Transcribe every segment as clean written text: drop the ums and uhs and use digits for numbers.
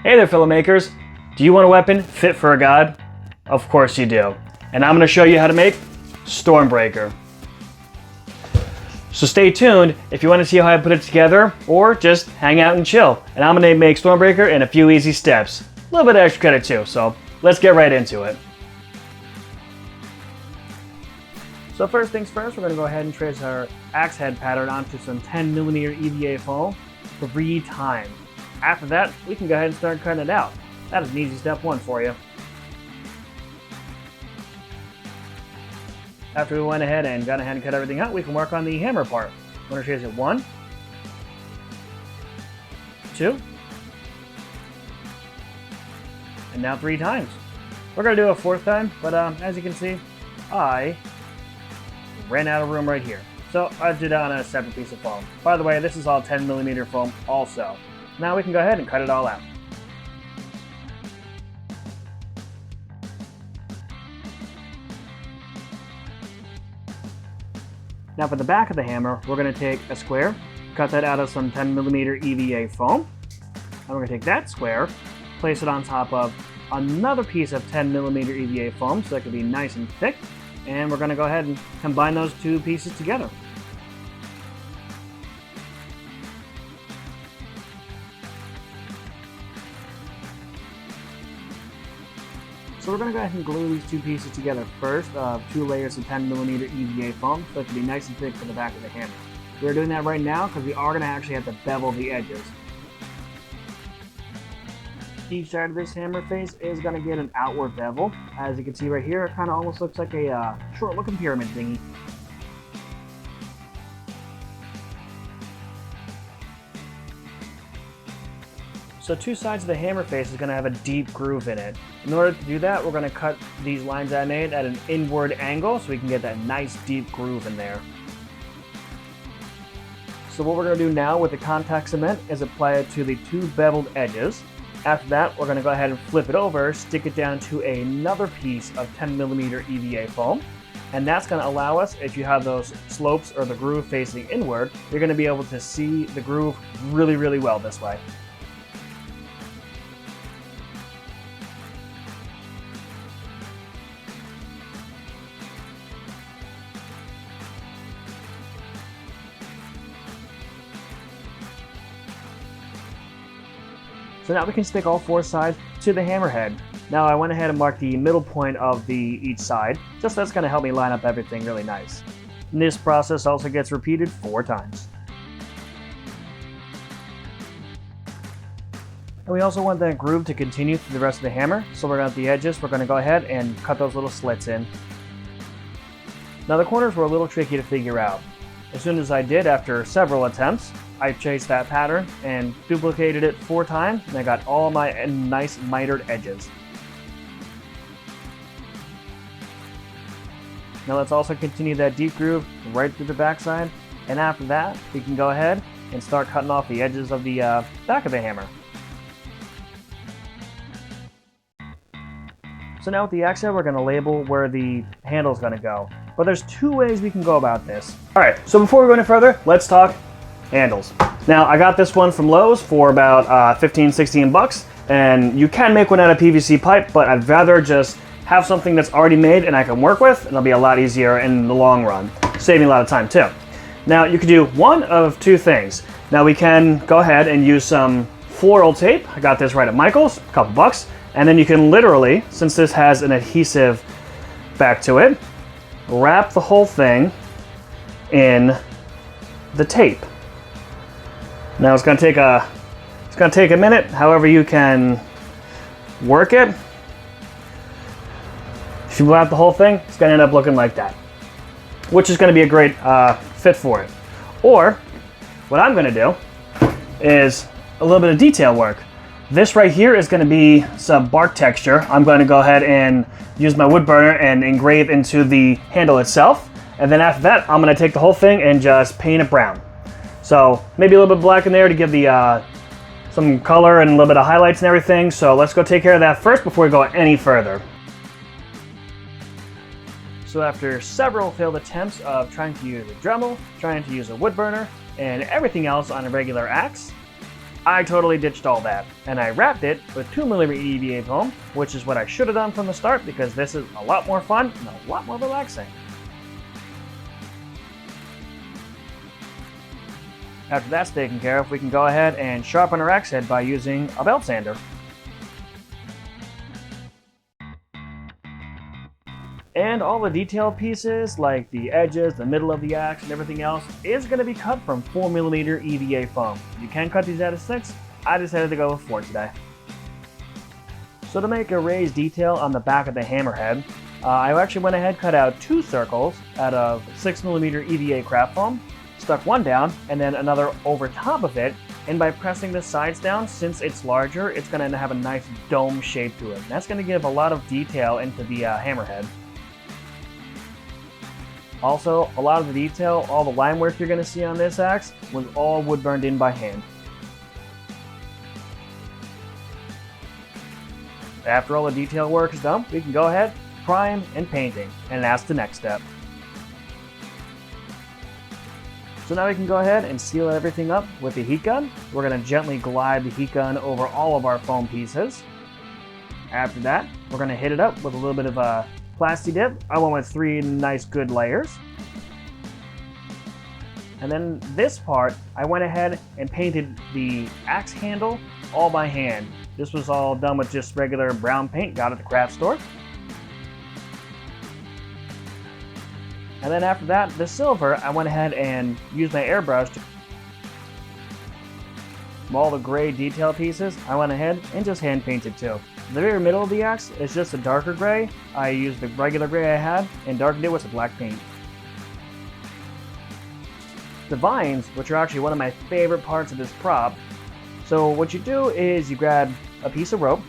Hey there, fellow makers. Do you want a weapon fit for a god? Of course you do. And I'm going to show you how to make StormBreaker. So stay tuned if you want to see how I put it together, or just hang out and chill. And I'm going to make StormBreaker in a few easy steps. A little bit of extra credit too, so let's get right into it. So first things first, we're going to go ahead and trace our axe head pattern onto some 10mm EVA foam 3 times. After that, we can go ahead and start cutting it out. That is an easy step 1 for you. After we went ahead and got ahead and cut everything out, we can work on the hammer part. I'm going to trace it 1, 2, and now 3 times. We're going to do a 4th time, but as you can see, I ran out of room right here. So I did it on a separate piece of foam. By the way, this is all 10mm foam also. Now we can go ahead and cut it all out. Now for the back of the hammer, we're going to take a square, cut that out of some 10mm EVA foam, and we're going to take that square, place it on top of another piece of 10mm EVA foam so that can be nice and thick, and we're going to go ahead and combine those 2 pieces together. So we're going to go ahead and glue these 2 pieces together first, 2 layers of 10mm EVA foam, so it can be nice and thick for the back of the hammer. We're doing that right now because we are going to actually have to bevel the edges. Each side of this hammer face is going to get an outward bevel. As you can see right here, it kind of almost looks like a short looking pyramid thingy. So 2 sides of the hammer face is going to have a deep groove in it. In order to do that, we're going to cut these lines I made at an inward angle so we can get that nice deep groove in there. So what we're going to do now with the contact cement is apply it to the 2 beveled edges. After that, we're going to go ahead and flip it over, stick it down to another piece of 10mm EVA foam. And that's going to allow us, if you have those slopes or the groove facing inward, you're going to be able to see the groove really, really well this way. So now we can stick all 4 sides to the hammerhead. Now I went ahead and marked the middle point of each side, just that's going to help me line up everything really nice. And this process also gets repeated 4 times. And we also want that groove to continue through the rest of the hammer, so we're going to, at the edges, we're going to go ahead and cut those little slits in. Now the corners were a little tricky to figure out. As soon as I did, after several attempts, I chased that pattern and duplicated it 4 times, and I got all my nice mitered edges. Now let's also continue that deep groove right through the backside, and after that we can go ahead and start cutting off the edges of the back of the hammer. So now with the axe head, we're going to label where the handle is going to go. But there's 2 ways we can go about this. Alright, so before we go any further, let's talk handles. Now I got this one from Lowe's for about 15-16 bucks, and you can make one out of PVC pipe, but I'd rather just have something that's already made and I can work with, and it'll be a lot easier in the long run, saving a lot of time too. Now you could do one of 2 things. Now we can go ahead and use some floral tape. I got this right at Michael's, a couple bucks, and then you can literally, since this has an adhesive back to it, wrap the whole thing in the tape. Now it's going to take a minute. However you can work it. If you wrap the whole thing, it's going to end up looking like that, which is going to be a great fit for it. Or what I'm going to do is a little bit of detail work. This right here is going to be some bark texture. I'm going to go ahead and use my wood burner and engrave into the handle itself. And then after that, I'm going to take the whole thing and just paint it brown. So maybe a little bit of black in there to give the some color and a little bit of highlights and everything. So let's go take care of that first before we go any further. So after several failed attempts of trying to use a Dremel, trying to use a wood burner, and everything else on a regular axe, I totally ditched all that, and I wrapped it with 2mm EVA foam, which is what I should have done from the start because this is a lot more fun and a lot more relaxing. After that's taken care of, we can go ahead and sharpen our axe head by using a belt sander. And all the detail pieces, like the edges, the middle of the axe, and everything else, is going to be cut from 4mm EVA foam. You can cut these out of 6. I decided to go with 4 today. So to make a raised detail on the back of the hammerhead, I actually went ahead and cut out 2 circles out of 6mm EVA craft foam, stuck one down, and then another over top of it, and by pressing the sides down, since it's larger, it's going to have a nice dome shape to it. And that's going to give a lot of detail into the hammerhead. Also, a lot of the detail, all the line work you're going to see on this axe was all wood burned in by hand. After all the detail work is done, we can go ahead, prime and painting, and that's the next step. So now we can go ahead and seal everything up with the heat gun. We're going to gently glide the heat gun over all of our foam pieces. After that, we're going to hit it up with a little bit of a Plasti dip. I went with 3 nice good layers. And then this part, I went ahead and painted the axe handle all by hand. This was all done with just regular brown paint, got at the craft store. And then after that, the silver, I went ahead and used my airbrush to all the gray detail pieces. I went ahead and just hand painted too. The very middle of the axe is just a darker gray. I used the regular gray I had and darkened it with some black paint. The vines, which are actually one of my favorite parts of this prop. So what you do is you grab a piece of rope,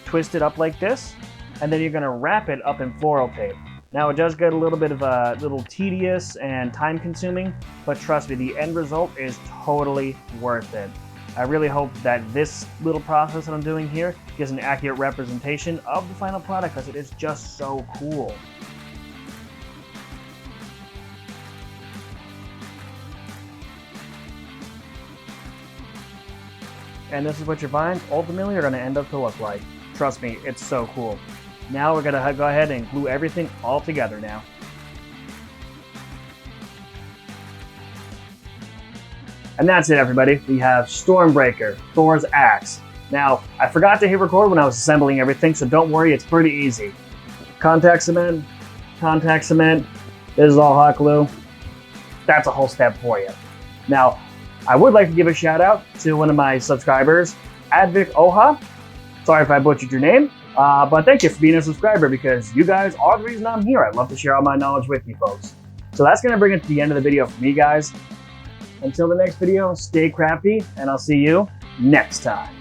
twist it up like this, and then you're going to wrap it up in floral tape. Now it does get a little bit of a little tedious and time consuming, but trust me, the end result is totally worth it. I really hope that this little process that I'm doing here gives an accurate representation of the final product because it is just so cool. And this is what your vines ultimately are going to end up to look like. Trust me, it's so cool. Now we're going to go ahead and glue everything all together now. And that's it, everybody. We have Stormbreaker, Thor's axe. Now, I forgot to hit record when I was assembling everything, so don't worry, it's pretty easy. Contact cement, this is all hot glue. That's a whole step for you. Now, I would like to give a shout out to one of my subscribers, Advik Oha. Sorry if I butchered your name, but thank you for being a subscriber because you guys are the reason I'm here. I'd love to share all my knowledge with you folks. So that's going to bring it to the end of the video for me, guys. Until the next video, stay crafty, and I'll see you next time.